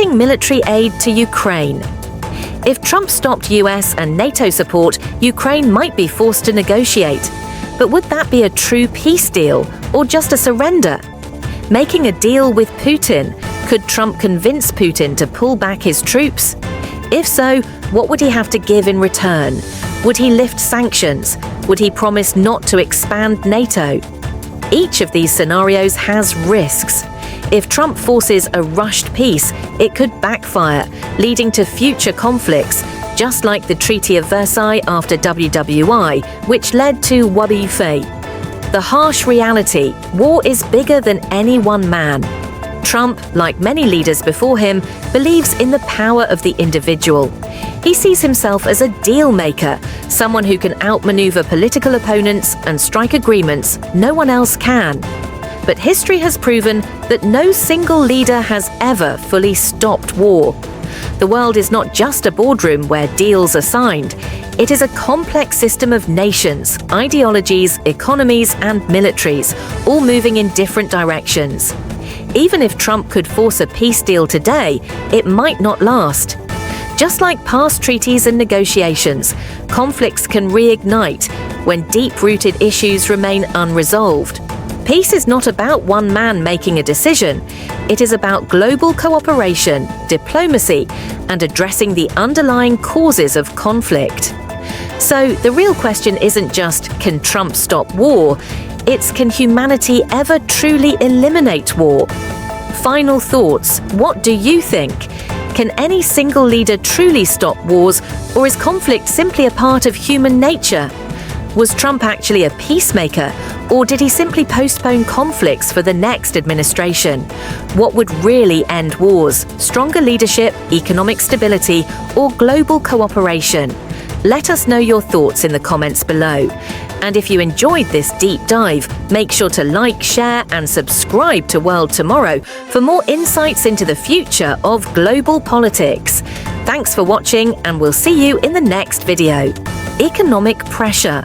cutting military aid to Ukraine. If Trump stopped US and NATO support, Ukraine might be forced to negotiate. But would that be a true peace deal or just a surrender? Making a deal with Putin, could Trump convince Putin to pull back his troops? If so, what would he have to give in return? Would he lift sanctions? Would he promise not to expand NATO? Each of these scenarios has risks. If Trump forces a rushed peace, it could backfire, leading to future conflicts, just like the Treaty of Versailles after WWI, which led to Wabifei. The harsh reality: war is bigger than any one man. Trump, like many leaders before him, believes in the power of the individual. He sees himself as a deal maker, someone who can outmaneuver political opponents and strike agreements no one else can. But history has proven that no single leader has ever fully stopped war. The world is not just a boardroom where deals are signed. It is a complex system of nations, ideologies, economies, and militaries, all moving in different directions. Even if Trump could force a peace deal today, it might not last. Just like past treaties and negotiations, conflicts can reignite when deep-rooted issues remain unresolved. Peace is not about one man making a decision. It is about global cooperation, diplomacy, and addressing the underlying causes of conflict. So the real question isn't just, can Trump stop war? It's, can humanity ever truly eliminate war? Final thoughts. What do you think? Can any single leader truly stop wars, or is conflict simply a part of human nature? Was Trump actually a peacemaker, or did he simply postpone conflicts for the next administration? What would really end wars? Stronger leadership, economic stability, or global cooperation? Let us know your thoughts in the comments below. And if you enjoyed this deep dive, make sure to like, share, and subscribe to World Tomorrow for more insights into the future of global politics. Thanks for watching, and we'll see you in the next video. Economic pressure.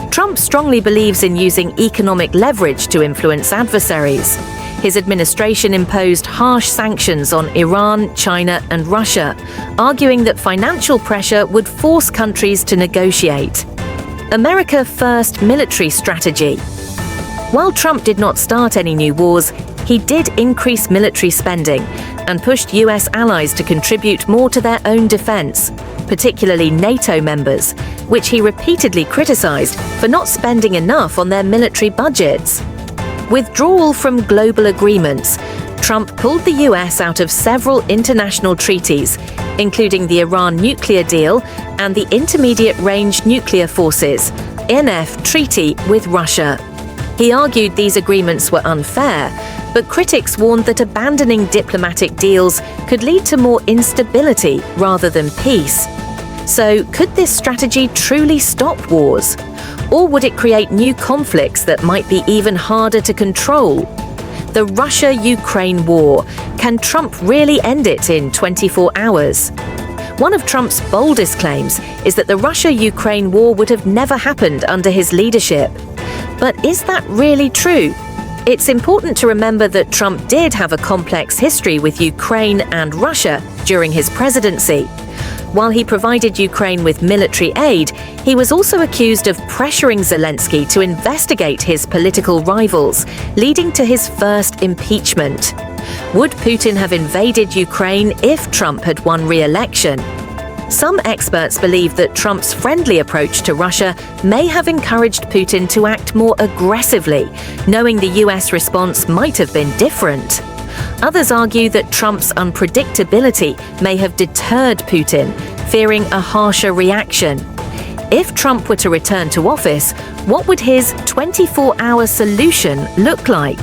Trump strongly believes in using economic leverage to influence adversaries. His administration imposed harsh sanctions on Iran, China, and Russia, arguing that financial pressure would force countries to negotiate. America First military strategy. While Trump did not start any new wars, he did increase military spending and pushed US allies to contribute more to their own defense, particularly NATO members, which he repeatedly criticized for not spending enough on their military budgets. Withdrawal from global agreements. Trump pulled the US out of several international treaties, including the Iran nuclear deal and the Intermediate Range Nuclear Forces (INF) treaty with Russia. He argued these agreements were unfair, but critics warned that abandoning diplomatic deals could lead to more instability rather than peace. So, could this strategy truly stop wars? Or would it create new conflicts that might be even harder to control? The Russia-Ukraine war. Can Trump really end it in 24 hours? One of Trump's boldest claims is that the Russia-Ukraine war would have never happened under his leadership. But is that really true? It's important to remember that Trump did have a complex history with Ukraine and Russia during his presidency. While he provided Ukraine with military aid, he was also accused of pressuring Zelensky to investigate his political rivals, leading to his first impeachment. Would Putin have invaded Ukraine if Trump had won re-election? Some experts believe that Trump's friendly approach to Russia may have encouraged Putin to act more aggressively, knowing the US response might have been different. Others argue that Trump's unpredictability may have deterred Putin, fearing a harsher reaction. If Trump were to return to office, what would his 24-hour solution look like?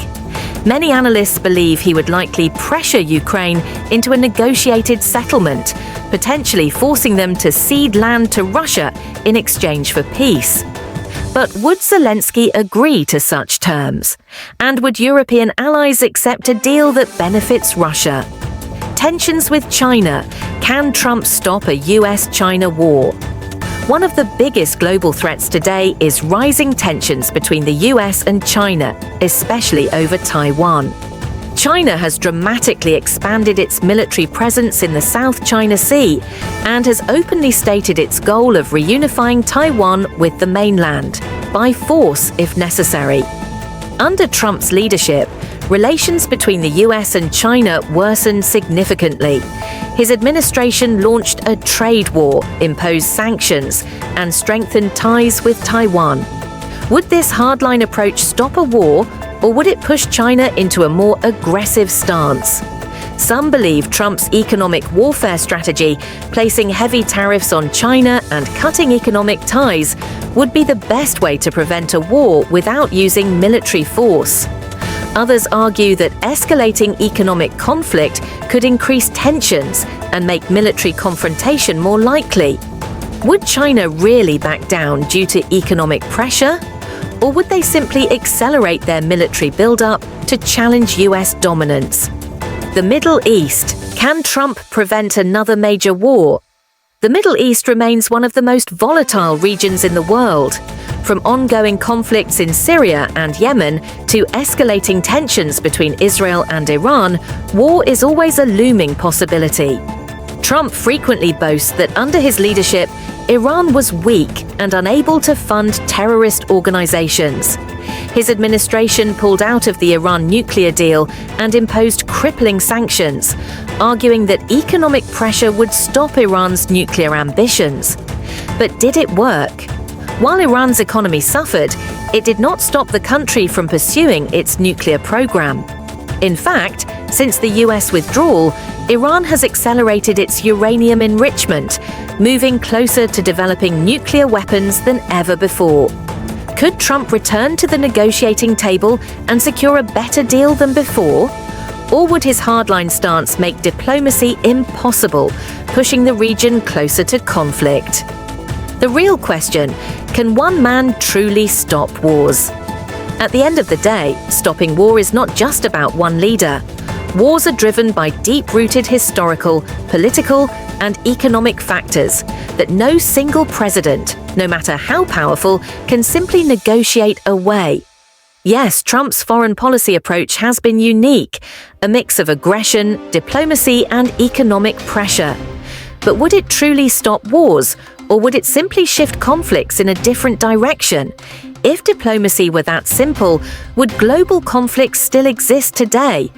Many analysts believe he would likely pressure Ukraine into a negotiated settlement, potentially forcing them to cede land to Russia in exchange for peace. But would Zelensky agree to such terms? And would European allies accept a deal that benefits Russia? Tensions with China. Can Trump stop a US-China war? One of the biggest global threats today is rising tensions between the US and China, especially over Taiwan. China has dramatically expanded its military presence in the South China Sea and has openly stated its goal of reunifying Taiwan with the mainland, by force if necessary. Under Trump's leadership, relations between the US and China worsened significantly. His administration launched a trade war, imposed sanctions, and strengthened ties with Taiwan. Would this hardline approach stop a war, or would it push China into a more aggressive stance? Some believe Trump's economic warfare strategy, placing heavy tariffs on China and cutting economic ties, would be the best way to prevent a war without using military force. Others argue that escalating economic conflict could increase tensions and make military confrontation more likely. Would China really back down due to economic pressure? Or would they simply accelerate their military buildup to challenge US dominance? The Middle East. Can Trump prevent another major war? The Middle East remains one of the most volatile regions in the world. From ongoing conflicts in Syria and Yemen to escalating tensions between Israel and Iran, war is always a looming possibility. Trump frequently boasts that under his leadership, Iran was weak and unable to fund terrorist organizations. His administration pulled out of the Iran nuclear deal and imposed crippling sanctions, arguing that economic pressure would stop Iran's nuclear ambitions. But did it work? While Iran's economy suffered, it did not stop the country from pursuing its nuclear program. In fact, since the US withdrawal, Iran has accelerated its uranium enrichment, moving closer to developing nuclear weapons than ever before. Could Trump return to the negotiating table and secure a better deal than before? Or would his hardline stance make diplomacy impossible, pushing the region closer to conflict? The real question: can one man truly stop wars? At the end of the day, stopping war is not just about one leader. Wars are driven by deep-rooted historical, political, and economic factors that no single president, no matter how powerful, can simply negotiate away. Yes, Trump's foreign policy approach has been unique, a mix of aggression, diplomacy, and economic pressure. But would it truly stop wars, or would it simply shift conflicts in a different direction? If diplomacy were that simple, would global conflicts still exist today?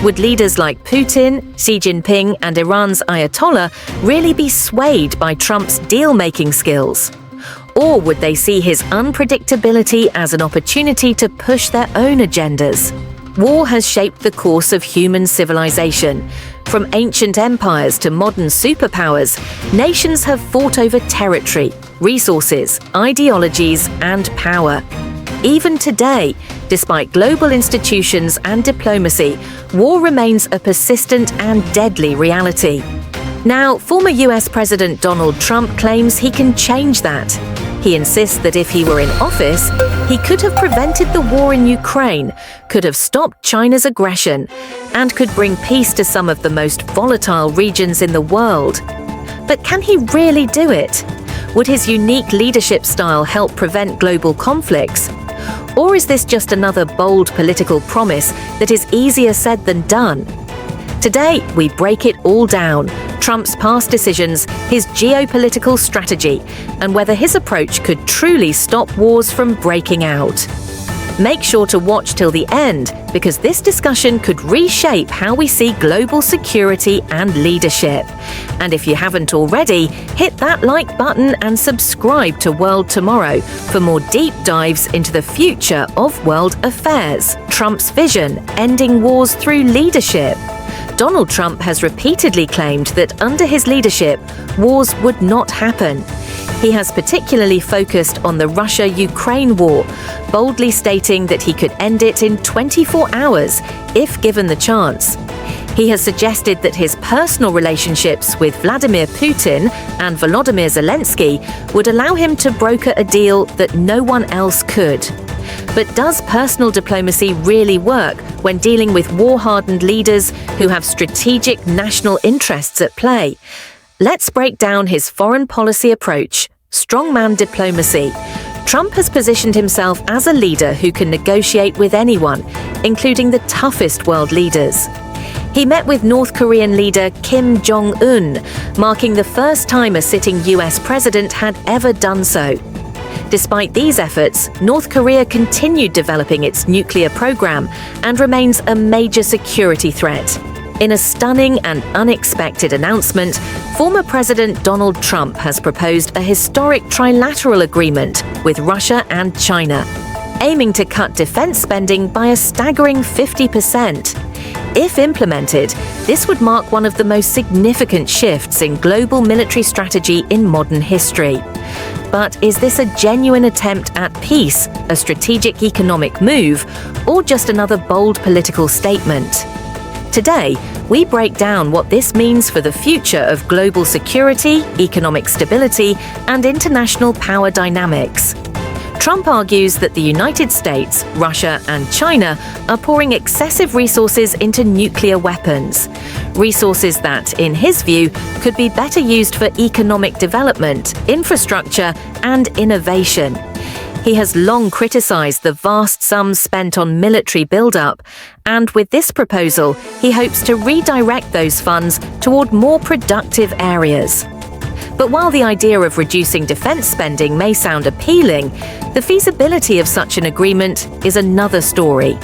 Would leaders like Putin, Xi Jinping, and Iran's Ayatollah really be swayed by Trump's deal-making skills? Or would they see his unpredictability as an opportunity to push their own agendas? War has shaped the course of human civilization. From ancient empires to modern superpowers, nations have fought over territory, resources, ideologies, and power. Even today, despite global institutions and diplomacy, war remains a persistent and deadly reality. Now, former US President Donald Trump claims he can change that. He insists that if he were in office, he could have prevented the war in Ukraine, could have stopped China's aggression, and could bring peace to some of the most volatile regions in the world. But can he really do it? Would his unique leadership style help prevent global conflicts? Or is this just another bold political promise that is easier said than done? Today, we break it all down: Trump's past decisions, his geopolitical strategy, and whether his approach could truly stop wars from breaking out. Make sure to watch till the end, because this discussion could reshape how we see global security and leadership. And if you haven't already, hit that like button and subscribe to World Tomorrow for more deep dives into the future of world affairs. Trump's vision: ending wars through leadership. Donald Trump has repeatedly claimed that under his leadership, wars would not happen. He has particularly focused on the Russia-Ukraine war, boldly stating that he could end it in 24 hours if given the chance. He has suggested that his personal relationships with Vladimir Putin and Volodymyr Zelensky would allow him to broker a deal that no one else could. But does personal diplomacy really work when dealing with war-hardened leaders who have strategic national interests at play? Let's break down his foreign policy approach: strongman diplomacy. Trump has positioned himself as a leader who can negotiate with anyone, including the toughest world leaders. He met with North Korean leader Kim Jong-un, marking the first time a sitting US president had ever done so. Despite these efforts, North Korea continued developing its nuclear program and remains a major security threat. In a stunning and unexpected announcement, former President Donald Trump has proposed a historic trilateral agreement with Russia and China, aiming to cut defense spending by a staggering 50%. If implemented, this would mark one of the most significant shifts in global military strategy in modern history. But is this a genuine attempt at peace, a strategic economic move, or just another bold political statement? Today, we break down what this means for the future of global security, economic stability, and international power dynamics. Trump argues that the United States, Russia, and China are pouring excessive resources into nuclear weapons. Resources that, in his view, could be better used for economic development, infrastructure, and innovation. He has long criticized the vast sums spent on military buildup, and with this proposal, he hopes to redirect those funds toward more productive areas. But while the idea of reducing defense spending may sound appealing, the feasibility of such an agreement is another story.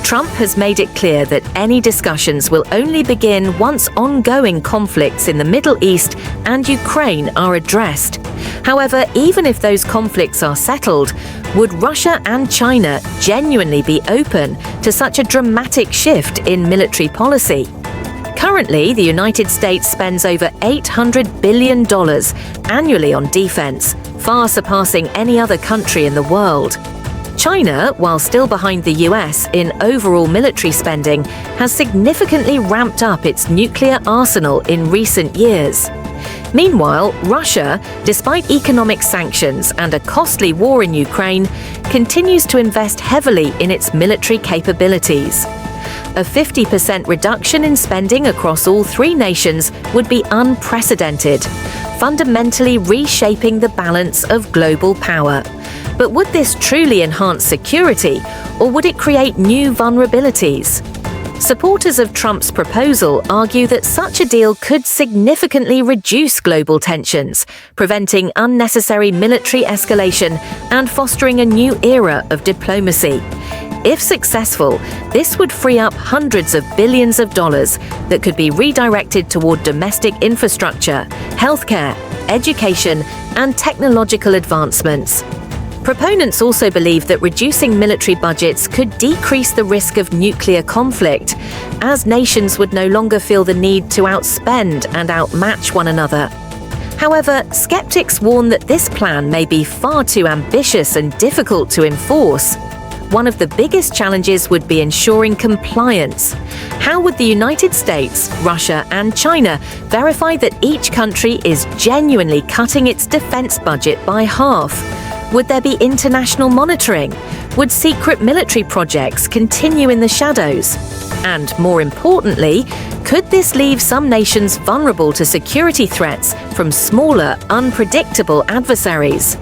Trump has made it clear that any discussions will only begin once ongoing conflicts in the Middle East and Ukraine are addressed. However, even if those conflicts are settled, would Russia and China genuinely be open to such a dramatic shift in military policy? Currently, the United States spends over $800 billion annually on defense, far surpassing any other country in the world. China, while still behind the US in overall military spending, has significantly ramped up its nuclear arsenal in recent years. Meanwhile, Russia, despite economic sanctions and a costly war in Ukraine, continues to invest heavily in its military capabilities. A 50% reduction in spending across all three nations would be unprecedented, fundamentally reshaping the balance of global power. But would this truly enhance security, or would it create new vulnerabilities? Supporters of Trump's proposal argue that such a deal could significantly reduce global tensions, preventing unnecessary military escalation and fostering a new era of diplomacy. If successful, this would free up hundreds of billions of dollars that could be redirected toward domestic infrastructure, healthcare, education, and technological advancements. Proponents also believe that reducing military budgets could decrease the risk of nuclear conflict, as nations would no longer feel the need to outspend and outmatch one another. However, skeptics warn that this plan may be far too ambitious and difficult to enforce. One of the biggest challenges would be ensuring compliance. How would the United States, Russia, and China verify that each country is genuinely cutting its defense budget by half? Would there be international monitoring? Would secret military projects continue in the shadows? And more importantly, could this leave some nations vulnerable to security threats from smaller, unpredictable adversaries?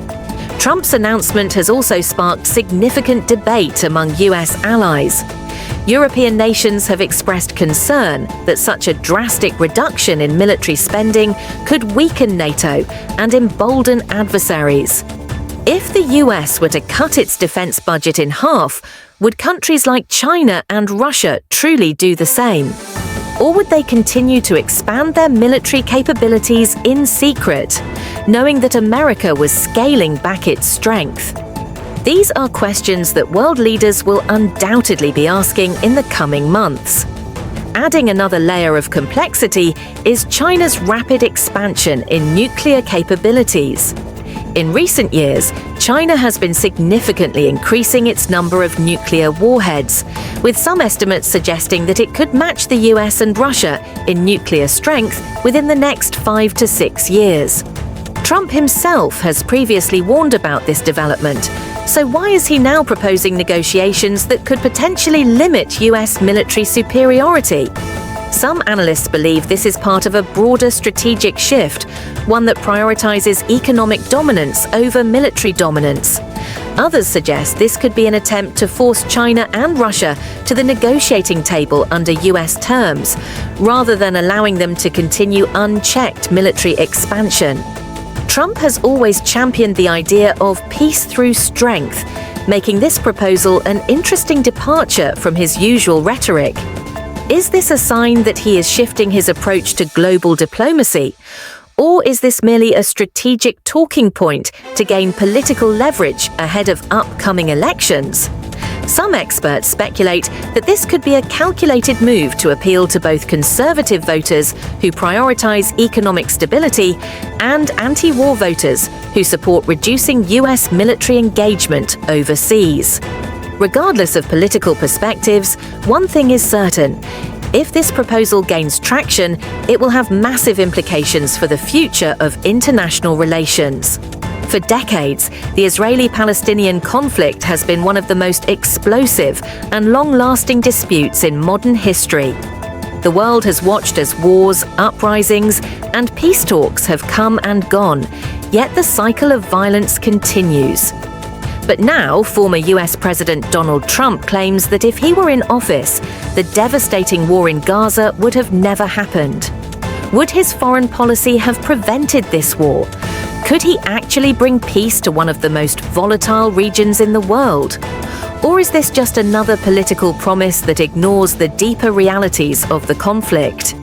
Trump's announcement has also sparked significant debate among US allies. European nations have expressed concern that such a drastic reduction in military spending could weaken NATO and embolden adversaries. If the US were to cut its defense budget in half, would countries like China and Russia truly do the same? Or would they continue to expand their military capabilities in secret, knowing that America was scaling back its strength? These are questions that world leaders will undoubtedly be asking in the coming months. Adding another layer of complexity is China's rapid expansion in nuclear capabilities. In recent years, China has been significantly increasing its number of nuclear warheads, with some estimates suggesting that it could match the US and Russia in nuclear strength within the next 5 to 6 years. Trump himself has previously warned about this development, so why is he now proposing negotiations that could potentially limit US military superiority? Some analysts believe this is part of a broader strategic shift, one that prioritizes economic dominance over military dominance. Others suggest this could be an attempt to force China and Russia to the negotiating table under US terms, rather than allowing them to continue unchecked military expansion. Trump has always championed the idea of peace through strength, making this proposal an interesting departure from his usual rhetoric. Is this a sign that he is shifting his approach to global diplomacy? Or is this merely a strategic talking point to gain political leverage ahead of upcoming elections? Some experts speculate that this could be a calculated move to appeal to both conservative voters who prioritize economic stability and anti-war voters who support reducing US military engagement overseas. Regardless of political perspectives, one thing is certain. If this proposal gains traction, it will have massive implications for the future of international relations. For decades, the Israeli-Palestinian conflict has been one of the most explosive and long-lasting disputes in modern history. The world has watched as wars, uprisings, and peace talks have come and gone, yet the cycle of violence continues. But now, former US President Donald Trump claims that if he were in office, the devastating war in Gaza would have never happened. Would his foreign policy have prevented this war? Could he actually bring peace to one of the most volatile regions in the world? Or is this just another political promise that ignores the deeper realities of the conflict?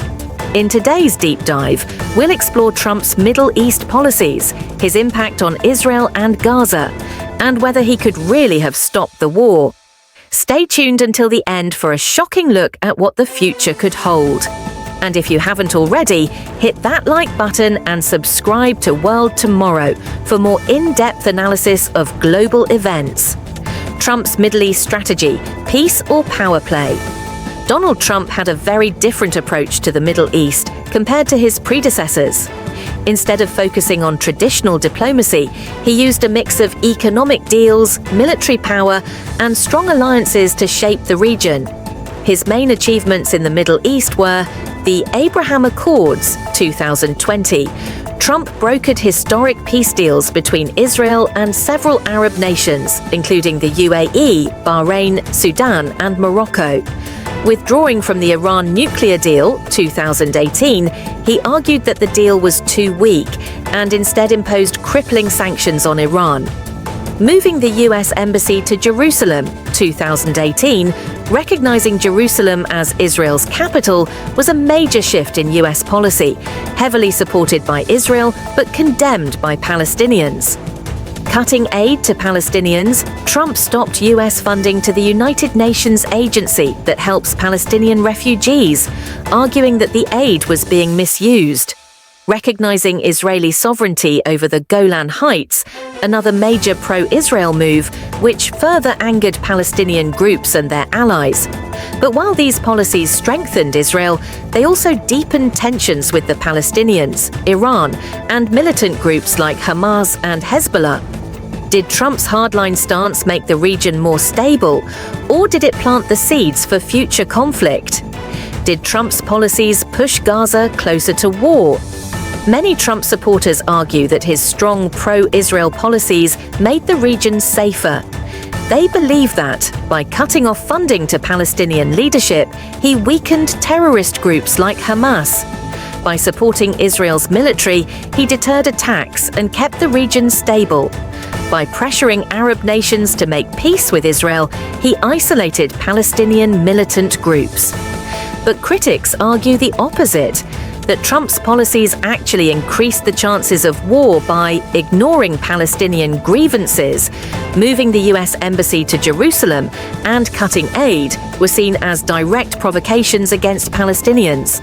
In today's deep dive, we'll explore Trump's Middle East policies, his impact on Israel and Gaza, and whether he could really have stopped the war. Stay tuned until the end for a shocking look at what the future could hold. And if you haven't already, hit that like button and subscribe to World Tomorrow for more in-depth analysis of global events. Trump's Middle East strategy, peace or power play? Donald Trump had a very different approach to the Middle East compared to his predecessors. Instead of focusing on traditional diplomacy, he used a mix of economic deals, military power, and strong alliances to shape the region. His main achievements in the Middle East were the Abraham Accords, 2020. Trump brokered historic peace deals between Israel and several Arab nations, including the UAE, Bahrain, Sudan, and Morocco. Withdrawing from the Iran nuclear deal, 2018, he argued that the deal was too weak and instead imposed crippling sanctions on Iran. Moving the US Embassy to Jerusalem, 2018, recognizing Jerusalem as Israel's capital was a major shift in US policy, heavily supported by Israel but condemned by Palestinians. Cutting aid to Palestinians, Trump stopped US funding to the United Nations agency that helps Palestinian refugees, arguing that the aid was being misused. Recognizing Israeli sovereignty over the Golan Heights, another major pro-Israel move, which further angered Palestinian groups and their allies. But while these policies strengthened Israel, they also deepened tensions with the Palestinians, Iran, and militant groups like Hamas and Hezbollah. Did Trump's hardline stance make the region more stable, or did it plant the seeds for future conflict? Did Trump's policies push Gaza closer to war? Many Trump supporters argue that his strong pro-Israel policies made the region safer. They believe that, by cutting off funding to Palestinian leadership, he weakened terrorist groups like Hamas. By supporting Israel's military, he deterred attacks and kept the region stable. By pressuring Arab nations to make peace with Israel, he isolated Palestinian militant groups. But critics argue the opposite, that Trump's policies actually increased the chances of war by ignoring Palestinian grievances. Moving the US Embassy to Jerusalem and cutting aid were seen as direct provocations against Palestinians.